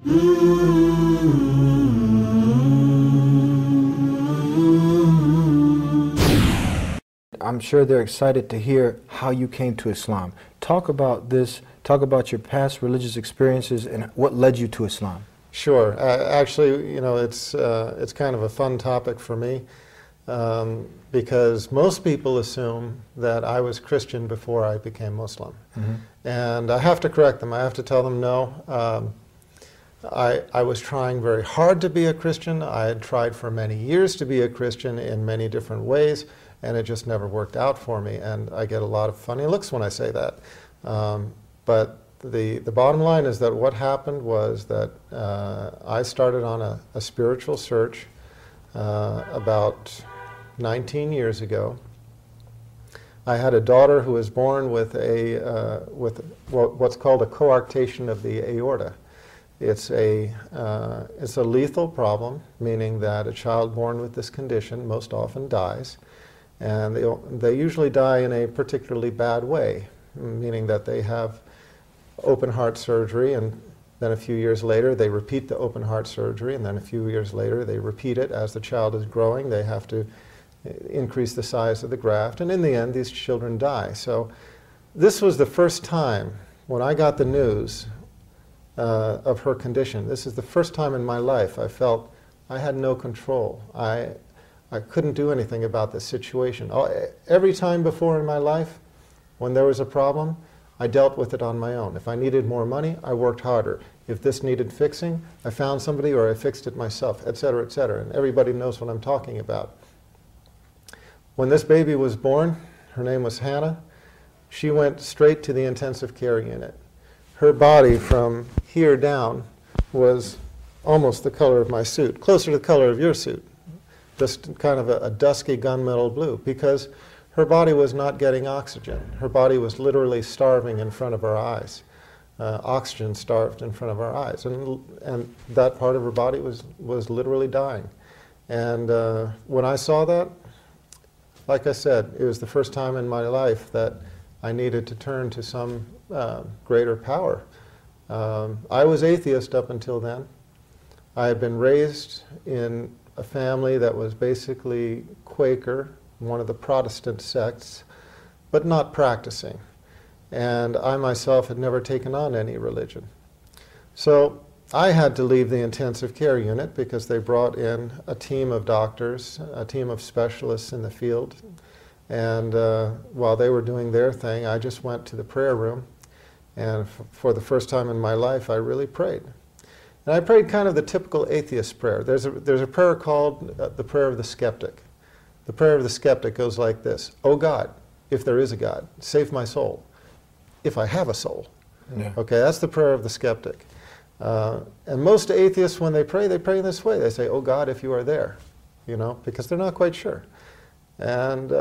I'm sure they're excited to hear how you came to Islam. Talk about this, talk about your past religious experiences and what led you to Islam. Sure. Actually, you know, it's kind of a fun topic for me because most people assume that I was Christian before I became Muslim. Mm-hmm. And I have to correct them. I have to tell them no. I was trying very hard to be a Christian. I had tried for many years to be a Christian in many different ways, and it just never worked out for me. And I get a lot of funny looks when I say that. But the bottom line is that what happened was that I started on a spiritual search about 19 years ago. I had a daughter who was born with what's called a coarctation of the aorta. It's a lethal problem, meaning that a child born with this condition most often dies, and they usually die in a particularly bad way, meaning that they have open heart surgery, and then a few years later they repeat the open heart surgery, and then a few years later they repeat it. As the child is growing, they have to increase the size of the graft, and in the end these children die. So this was the first time when I got the news of her condition. This is the first time in my life I felt I had no control. I couldn't do anything about this situation. Every time before in my life when there was a problem, I dealt with it on my own. If I needed more money, I worked harder. If this needed fixing, I found somebody or I fixed it myself, etc., etc. And everybody knows what I'm talking about. When this baby was born, her name was Hannah, she went straight to the intensive care unit. Her body from here down was almost the color of my suit, closer to the color of your suit, just kind of a dusky gunmetal blue, because her body was not getting oxygen. Her body was literally starving in front of our eyes. Oxygen starved in front of our eyes, and that part of her body was literally dying. And when I saw that, like I said, it was the first time in my life that I needed to turn to some greater power. I was atheist up until then. I had been raised in a family that was basically Quaker, one of the Protestant sects, but not practicing. And I myself had never taken on any religion. So I had to leave the intensive care unit because they brought in a team of doctors, a team of specialists in the field. And while they were doing their thing, I just went to the prayer room. And for the first time in my life, I really prayed. And I prayed kind of the typical atheist prayer. There's a prayer called the prayer of the skeptic. The prayer of the skeptic goes like this: "Oh God, if there is a God, save my soul, if I have a soul." Yeah. Okay, that's the prayer of the skeptic. And most atheists, when they pray in this way. They say, "Oh God, if you are there," you know, because they're not quite sure. And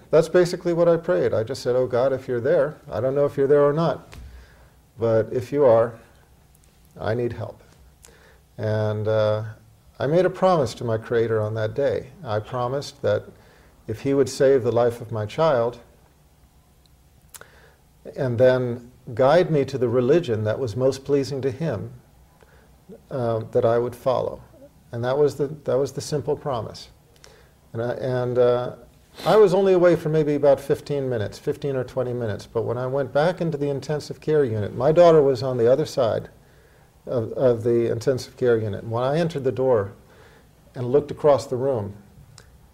that's basically what I prayed. I just said, "Oh God, if you're there, I don't know if you're there or not, but if you are, I need help." And I made a promise to my Creator on that day. I promised that if He would save the life of my child and then guide me to the religion that was most pleasing to Him, that I would follow. And that was the simple promise. And I was only away for maybe about 15 minutes, 15 or 20 minutes. But when I went back into the intensive care unit, my daughter was on the other side of the intensive care unit. When I entered the door and looked across the room,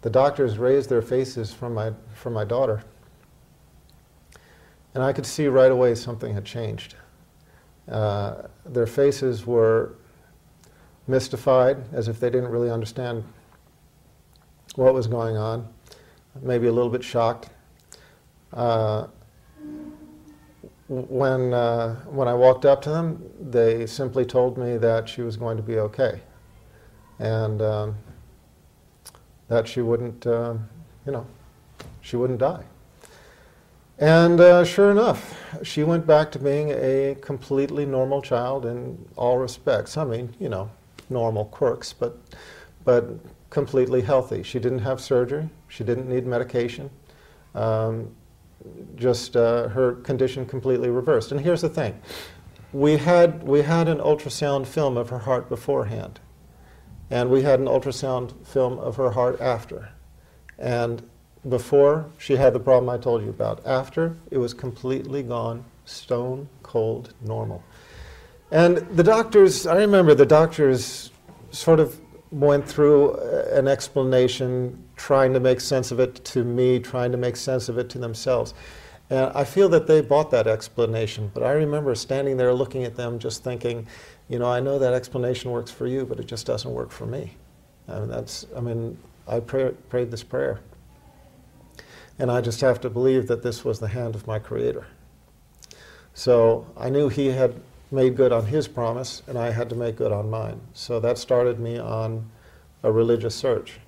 the doctors raised their faces from my daughter. And I could see right away something had changed. Their faces were mystified, as if they didn't really understand what was going on, maybe a little bit shocked. When I walked up to them, they simply told me that she was going to be okay, and that she wouldn't, she wouldn't die. And sure enough, she went back to being a completely normal child in all respects. I mean, you know, normal quirks, but completely healthy. She didn't have surgery. She didn't need medication. Just her condition completely reversed. And here's the thing. we had an ultrasound film of her heart beforehand, and we had an ultrasound film of her heart after. And before, she had the problem I told you about. After, it was completely gone, stone cold normal. And the doctors, I remember the doctors sort of went through an explanation, trying to make sense of it to me, trying to make sense of it to themselves. And I feel that they bought that explanation, but I remember standing there looking at them just thinking, you know, I know that explanation works for you, but it just doesn't work for me. And I prayed this prayer. And I just have to believe that this was the hand of my Creator. So I knew He had made good on His promise, and I had to make good on mine. So that started me on a religious search.